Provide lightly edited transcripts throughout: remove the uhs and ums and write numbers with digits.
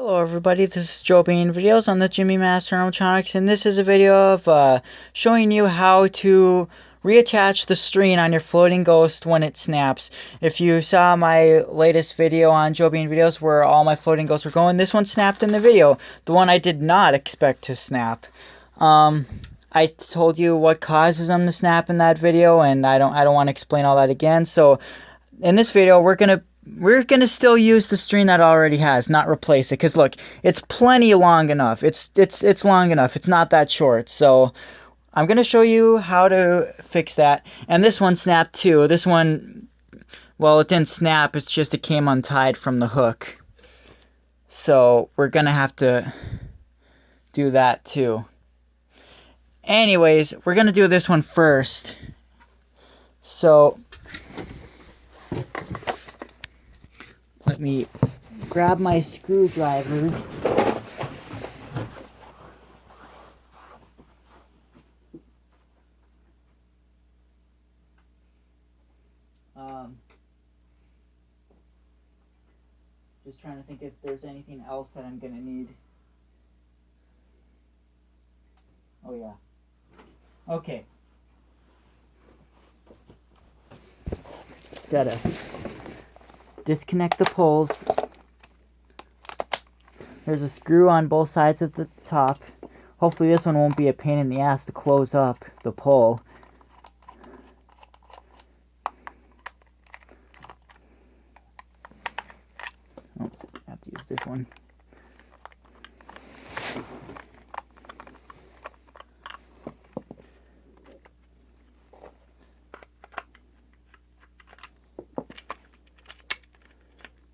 Hello everybody, this is Joe being videos on the Gemmy Master Animatronics, and this is a video of showing you how to reattach the string on your floating ghost when it snaps. If you saw my latest video on Joe being videos where all my floating ghosts were going, this one snapped in the video. The one I did not expect to snap. I told you what causes them to snap in that video, and I don't want to explain all that again. So in this video, we're gonna still use the string that it already has, not replace it. Cause look, it's plenty long enough. It's long enough. It's not that short. So I'm gonna show you how to fix that. And this one snapped too. This one, well, it didn't snap. It's just it came untied from the hook. So we're gonna have to do that too. Anyways, we're gonna do this one first. So let me grab my screwdriver. Just trying to think if there's anything else that I'm gonna need. Oh yeah. Okay. Gotta disconnect the poles. There's a screw on both sides of the top. Hopefully this one won't be a pain in the ass to close up the pole. Oh, I have to use this one.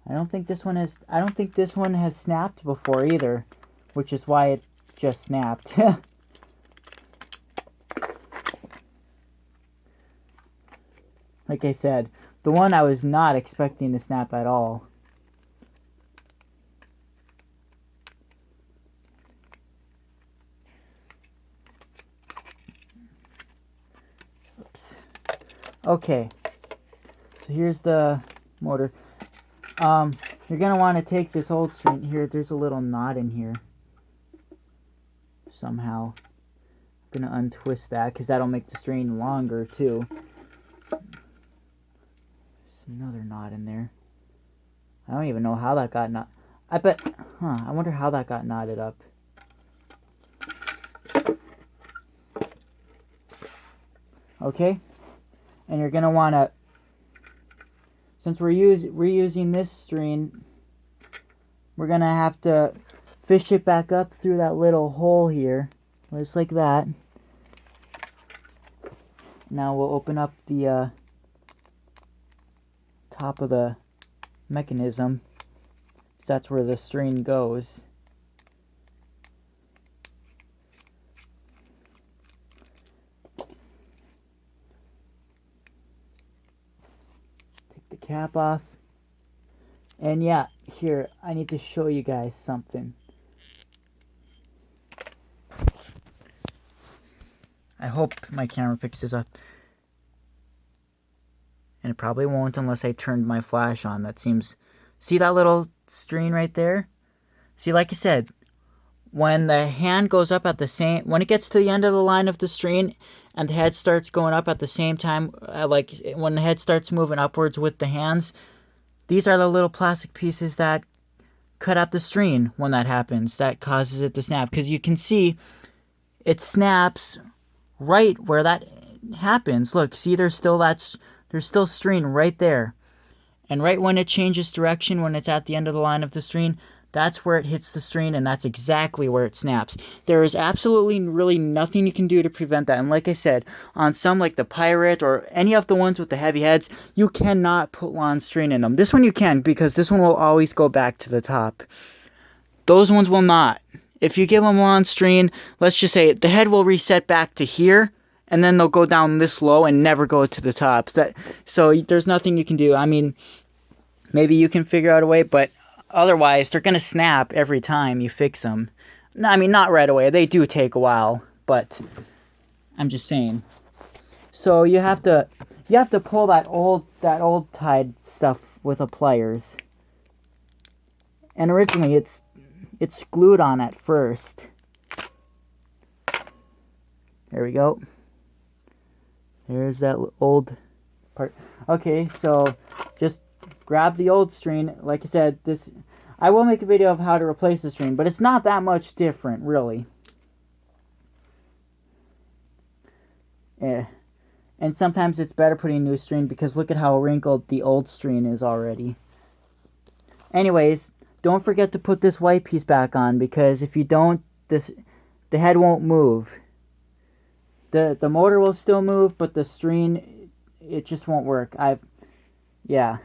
I don't think this one has snapped before either, which is why it just snapped. Like I said, the one I was not expecting to snap at all. Oops. Okay. So here's the motor. You're gonna want to take this old string here. There's a little knot in here. Somehow. I'm gonna untwist that because that'll make the string longer too. There's another knot in there. I don't even know how that got knot. I wonder how that got knotted up. Okay? And you're gonna want to, since we're using this string, we're gonna have to fish it back up through that little hole here, just like that. Now we'll open up the top of the mechanism, so that's where the string goes. Take the cap off. And yeah, here, I need to show you guys something. I hope my camera picks this up. And it probably won't unless I turned my flash on. That seems... See that little string right there? See, like I said, when the hand goes up at the same... When it gets to the end of the line of the string and the head starts going up at the same time, like when the head starts moving upwards with the hands, these are the little plastic pieces that cut out the string when that happens. That causes it to snap. Because you can see it snaps right where that happens. Look, see, there's still string right there. And right when it changes direction, when it's at the end of the line of the string, that's where it hits the string, and that's exactly where it snaps. There is absolutely really nothing you can do to prevent that. And like I said, on some like the Pirate or any of the ones with the heavy heads, you cannot put lawn string in them. This one you can, because this one will always go back to the top. Those ones will not. If you give them lawn string, let's just say the head will reset back to here, and then they'll go down this low and never go to the top. So there's nothing you can do. I mean, maybe you can figure out a way, but otherwise, they're going to snap every time you fix them. No, I mean, not right away. They do take a while, but I'm just saying. So you have to pull that old tied stuff with a pliers. And originally it's glued on at first. There we go. There's that old part. Okay, so just grab the old screen. Like I said, I will make a video of how to replace the screen, but it's not that much different, really. Yeah. And sometimes it's better putting a new screen because look at how wrinkled the old screen is already. Anyways, don't forget to put this white piece back on because if you don't, the head won't move. The motor will still move, but the screen, it just won't work. Yeah.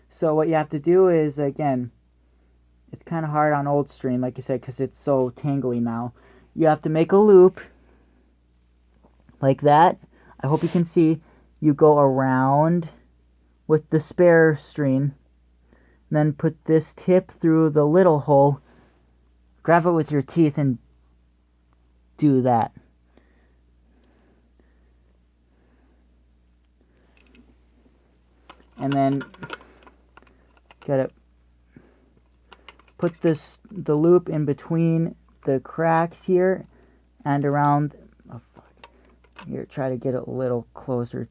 So what you have to do is, again, it's kind of hard on old screen, like I said, because it's so tangly now. You have to make a loop like that. I hope you can see. You go around with the spare screen, then put this tip through the little hole, grab it with your teeth and do that. And then gotta put the loop in between the cracks here and around. Oh fuck! Here, try to get it a little closer.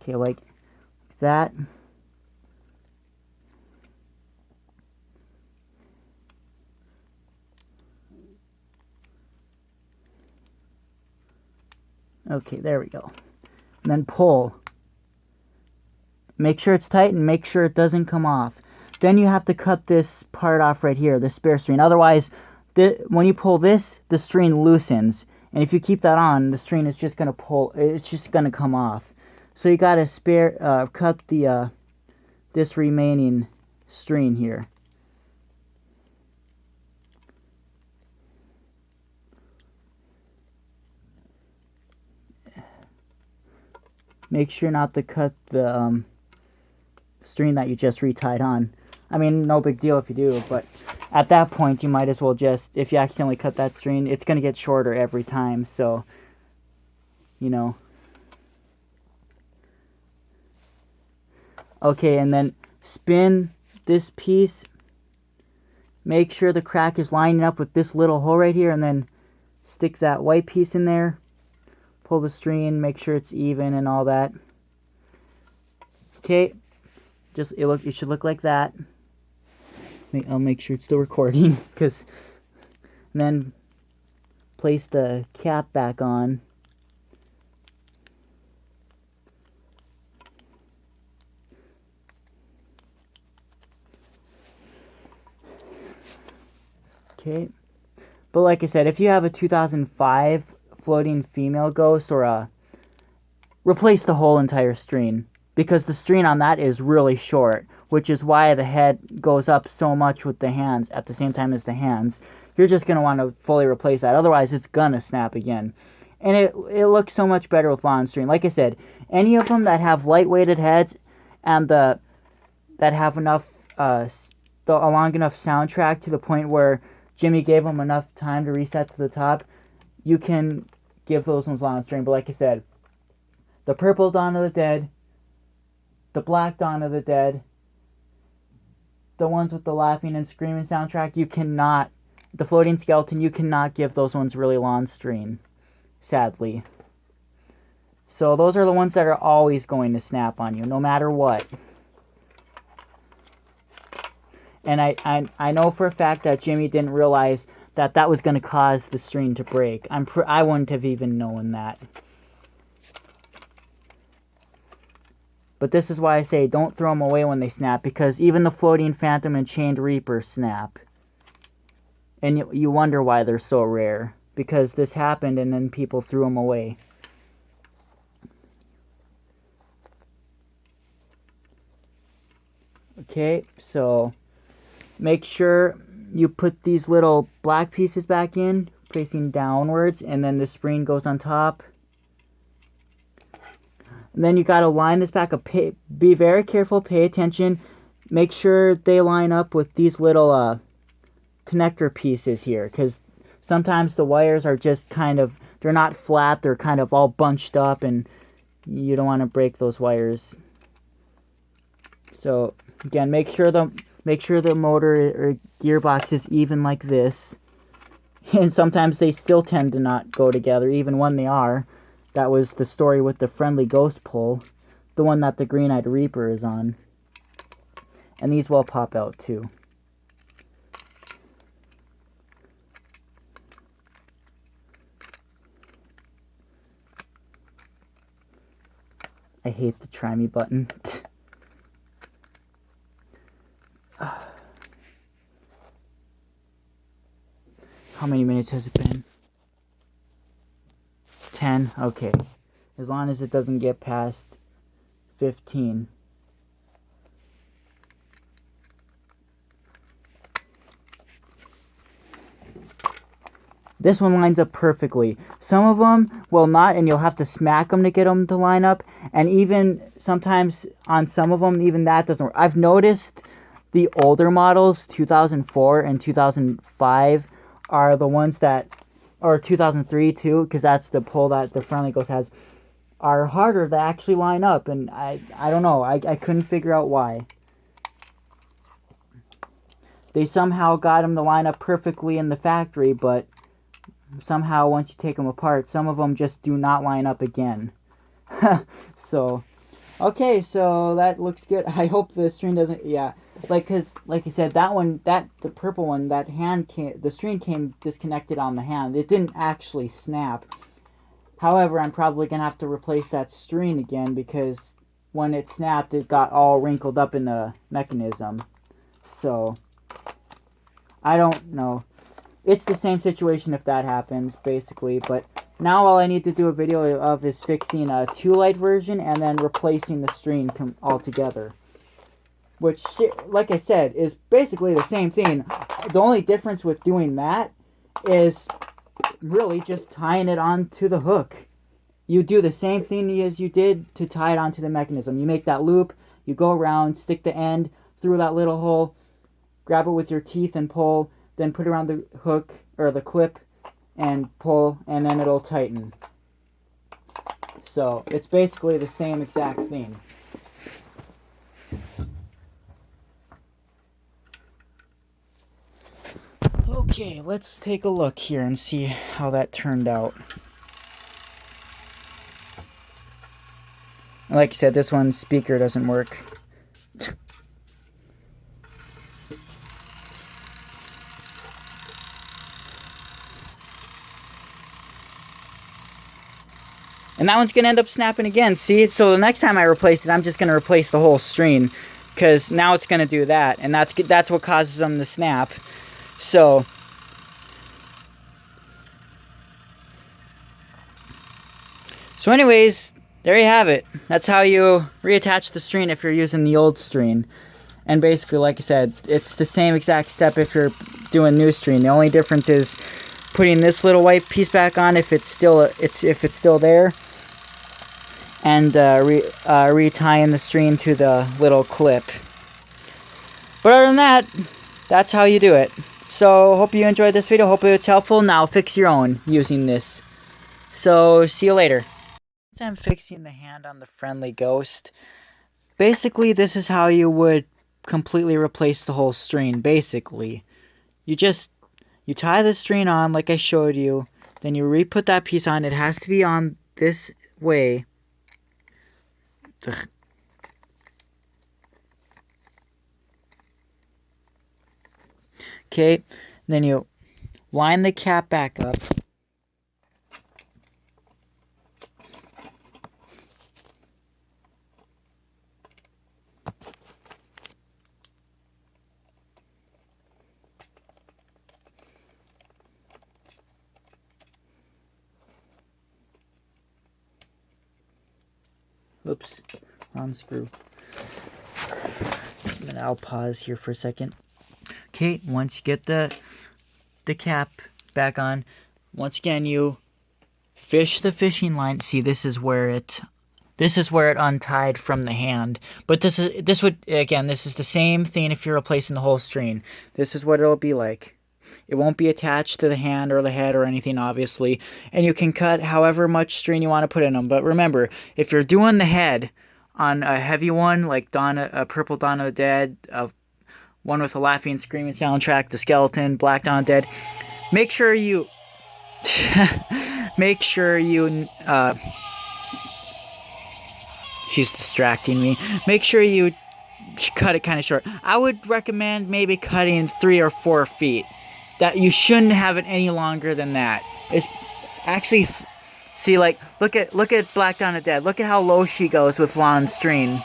Okay, like that. Okay, there we go. And then pull. Make sure it's tight and make sure it doesn't come off. Then you have to cut this part off right here, the spare string. Otherwise, when you pull this, the string loosens. And if you keep that on, the string is just going to pull. It's just going to come off. So you got to cut this remaining string here. Make sure not to cut the string that you just retied on. I mean, no big deal if you do, but at that point you might as well just, if you accidentally cut that string, it's going to get shorter every time, so, you know. Okay, and then spin this piece. Make sure the crack is lining up with this little hole right here, and then stick that white piece in there. Pull the string, make sure it's even and all that. Okay, it should look like that. I'll make sure it's still recording, because then place the cap back on. Okay, but like I said, if you have a 2005 floating female ghost or replace the whole entire string, because the string on that is really short, which is why the head goes up so much with the hands at the same time as the hands. You're just going to want to fully replace that, otherwise it's going to snap again. And it looks so much better with long string. Like I said, any of them that have light-weighted heads and that have enough, a long enough soundtrack to the point where Gemmy gave them enough time to reset to the top, you can give those ones long string. But like I said, the purple Dawn of the Dead, the black Dawn of the Dead, the ones with the laughing and screaming soundtrack, you cannot, the floating skeleton, you cannot give those ones really long string, sadly. So those are the ones that are always going to snap on you, no matter what. And I know for a fact that Gemmy didn't realize that was going to cause the string to break. I wouldn't have even known that. But this is why I say don't throw them away when they snap, because even the floating Phantom and Chained Reaper snap. And you wonder why they're so rare, because this happened and then people threw them away. Okay, so make sure you put these little black pieces back in, facing downwards, and then the spring goes on top. And then you got to line this back up. Be very careful, pay attention. Make sure they line up with these little connector pieces here, because sometimes the wires are just kind of, they're not flat, they're kind of all bunched up, and you don't want to break those wires. So Again, make sure the motor or gearbox is even like this. And sometimes they still tend to not go together, even when they are. That was the story with the friendly ghost pole, the one that the green-eyed reaper is on. And these will pop out too. I hate the try me button. How many minutes has it been? 10? Okay. As long as it doesn't get past 15. This one lines up perfectly. Some of them will not, and you'll have to smack them to get them to line up. And even sometimes on some of them, even that doesn't work. I've noticed the older models, 2004 and 2005, are the ones that, or 2003 too, because that's the pole that the Friendly Ghost has, are harder to actually line up. And I don't know. I couldn't figure out why. They somehow got them to line up perfectly in the factory, but somehow once you take them apart, some of them just do not line up again. So, okay, so that looks good. I hope the string doesn't, yeah, cause like I said, that one, the purple one, that the string came disconnected on the hand. It didn't actually snap. However, I'm probably gonna have to replace that string again, because when it snapped, it got all wrinkled up in the mechanism. So, I don't know. It's the same situation if that happens, basically, but now all I need to do a video of is fixing a 2-light version and then replacing the string altogether. Which, like I said, is basically the same thing. The only difference with doing that is really just tying it onto the hook. You do the same thing as you did to tie it onto the mechanism. You make that loop, you go around, stick the end through that little hole, grab it with your teeth and pull, then put it around the hook, or the clip, and pull, and then it'll tighten. So, it's basically the same exact thing. Okay, let's take a look here and see how that turned out. Like I said, this one's speaker doesn't work. And that one's going to end up snapping again. See? So the next time I replace it, I'm just going to replace the whole string. Because now it's going to do that. And that's what causes them to snap. So anyways, there you have it. That's how you reattach the string if you're using the old string. And basically, like I said, it's the same exact step if you're doing new string. The only difference is putting this little white piece back on if it's still there, and retying the string to the little clip. But other than that, that's how you do it. So hope you enjoyed this video. Hope it's helpful. Now fix your own using this. So see you later. I'm fixing the hand on the Friendly Ghost. Basically, this is how you would completely replace the whole string. Basically, you tie the string on like I showed you, then you re-put that piece on. It has to be on this way. Okay, then you line the cap back up. Oops, wrong screw. And I'll pause here for a second. Okay, once you get the cap back on, once again you fish the fishing line. See, this is where it untied from the hand. But this is the same thing if you're replacing the whole string. This is what it'll be like. It won't be attached to the hand or the head or anything, obviously. And you can cut however much string you want to put in them. But remember, if you're doing the head on a heavy one like a Purple Dawn of the Dead, one with a laughing and screaming soundtrack, The Skeleton, Black Dawn Dead, make sure you make sure you she's distracting me. Make sure you cut it kind of short. I would recommend maybe cutting 3 or 4 feet. That you shouldn't have it any longer than that. It's actually, see, like, look at Black Dawn of the Dead. Look at how low she goes with lawn string.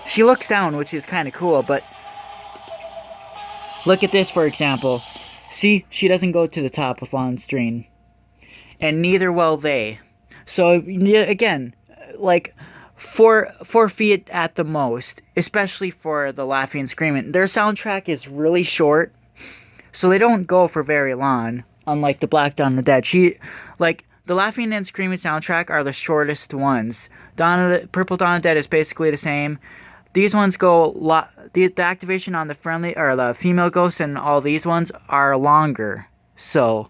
She looks down, which is kind of cool, but look at this, for example. See, she doesn't go to the top with lawn string, and neither will they. So again, like 4 feet at the most, especially for the laughing and screaming. Their soundtrack is really short, so they don't go for very long, unlike the Black Dawn of the Dead. Like, the laughing and screaming soundtrack are the shortest ones. Purple Dawn of the Dead is basically the same. These ones go, the activation on the the female ghosts and all these ones are longer. So,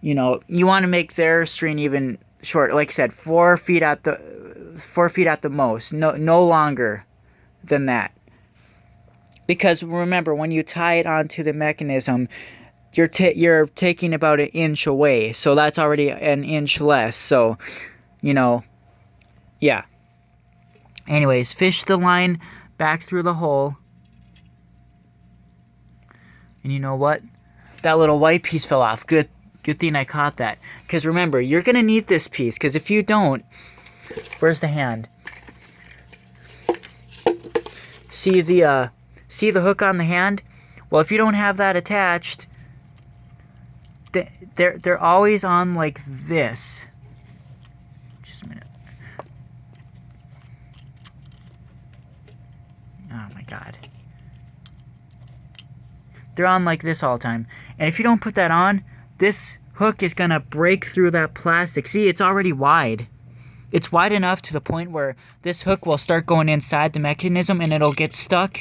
you know, you want to make their string even short. Like I said, 4 feet at the most. No longer than that. Because remember, when you tie it onto the mechanism, you're taking about an inch away. So that's already an inch less. So, you know, yeah. Anyways, fish the line back through the hole. And you know what? That little white piece fell off. Good thing I caught that. Because remember, you're going to need this piece. Because if you don't, where's the hand? See the hook on the hand? Well, if you don't have that attached, they're always on like this. Just a minute. Oh my god. They're on like this all the time. And if you don't put that on, this hook is gonna break through that plastic. See, it's already wide. It's wide enough to the point where this hook will start going inside the mechanism and it'll get stuck.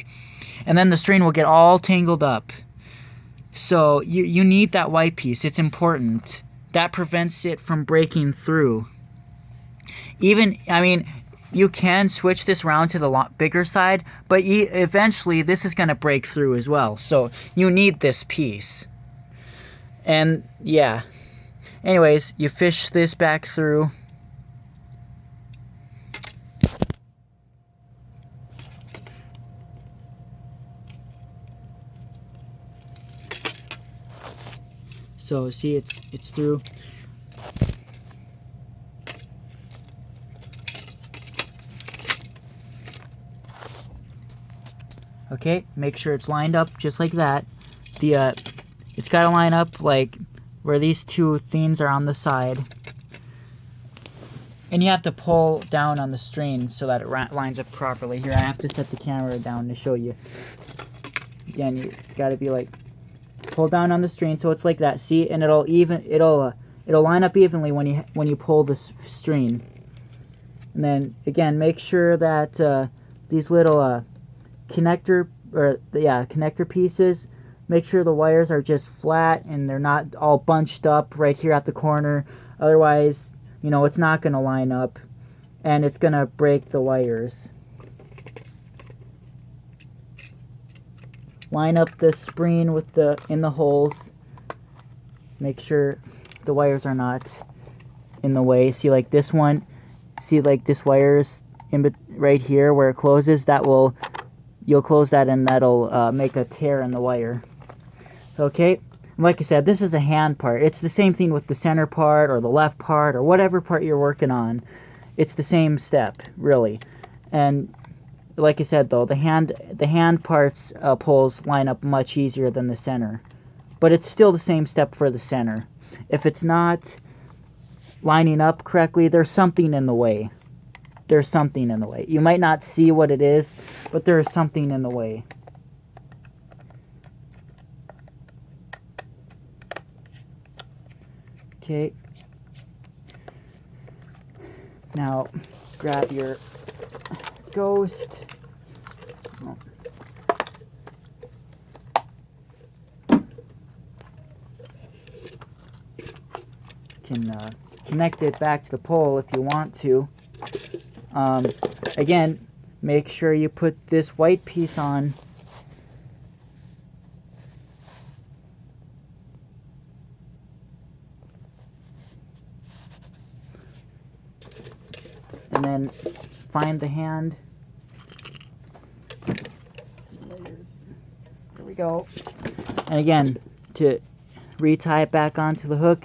And then the string will get all tangled up. So you need that white piece. It's important. That prevents it from breaking through. I mean, you can switch this around to the bigger side, but eventually this is going to break through as well. So you need this piece. And yeah. Anyways, you fish this back through. So see, it's through. Okay, make sure it's lined up just like that. It's got to line up like where these two things are on the side. And you have to pull down on the string so that it lines up properly. Here, I have to set the camera down to show you. Again, it's got to be like, pull down on the string so it's like that. See, and it'll line up evenly when you pull the string. And then again, make sure that these little connector pieces, make sure the wires are just flat and they're not all bunched up right here at the corner. Otherwise, you know, it's not going to line up and it's going to break the wires. Line up the spring in the holes. Make sure the wires are not in the way. See, like this one. See, like this wire's right here where it closes. You'll close that and that'll make a tear in the wire. Okay. Like I said, this is a hand part. It's the same thing with the center part or the left part or whatever part you're working on. It's the same step, really. And like I said, though, the hand parts pulls line up much easier than the center. But it's still the same step for the center. If it's not lining up correctly, there's something in the way. There's something in the way. You might not see what it is, but there is something in the way. Okay. Now, grab your ghost. Oh. Can connect it back to the pole if you want to. Again, make sure you put this white piece on. And then find the hand. There we go. And again, to retie it back onto the hook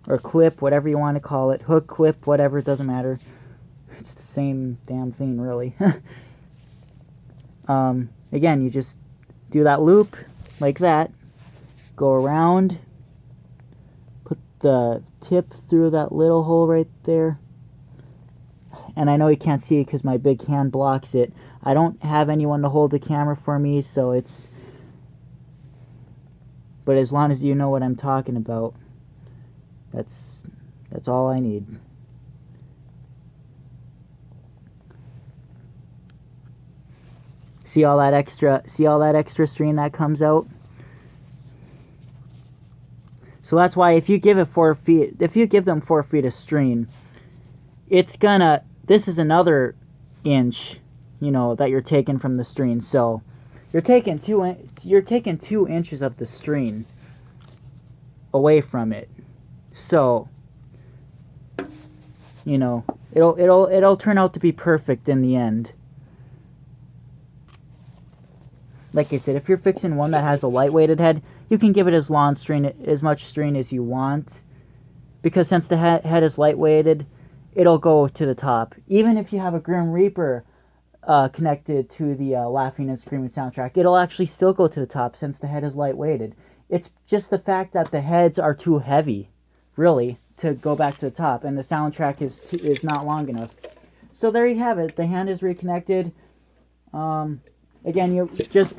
or clip, whatever you want to call it. Hook, clip, whatever, it doesn't matter. It's the same damn thing, really. Again, you just do that loop like that. Go around. Put the tip through that little hole right there. And I know you can't see it because my big hand blocks it. I don't have anyone to hold the camera for me, so it's... But as long as you know what I'm talking about, that's all I need. See all that extra string that comes out? So that's why if you give it 4 feet, if you give them 4 feet of string, it's gonna, this is another inch, you know, that you're taking from the string. So you're taking 2 inches of the string away from it. So, you know, it'll turn out to be perfect in the end. Like I said, if you're fixing one that has a light-weighted head, you can give it as much string as you want, because since the head is light-weighted, it'll go to the top. Even if you have a Grim Reaper connected to the Laughing and Screaming soundtrack, it'll actually still go to the top since the head is light-weighted. It's just the fact that the heads are too heavy, really, to go back to the top, and the soundtrack is not long enough. So there you have it. The hand is reconnected. Again, you just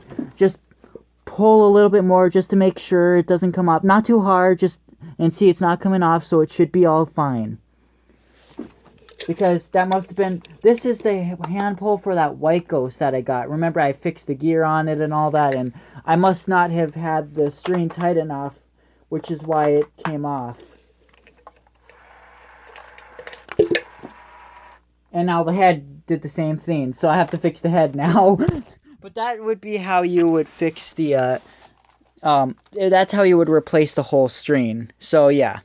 pull a little bit more just to make sure it doesn't come off. Not too hard, and see it's not coming off, so it should be all fine. Because that must have been, this is the hand pull for that White Ghost that I got. Remember, I fixed the gear on it and all that, and I must not have had the string tight enough, which is why it came off. And now the head did the same thing, so I have to fix the head now. But that would be how you would fix the, that's how you would replace the whole string. So, yeah.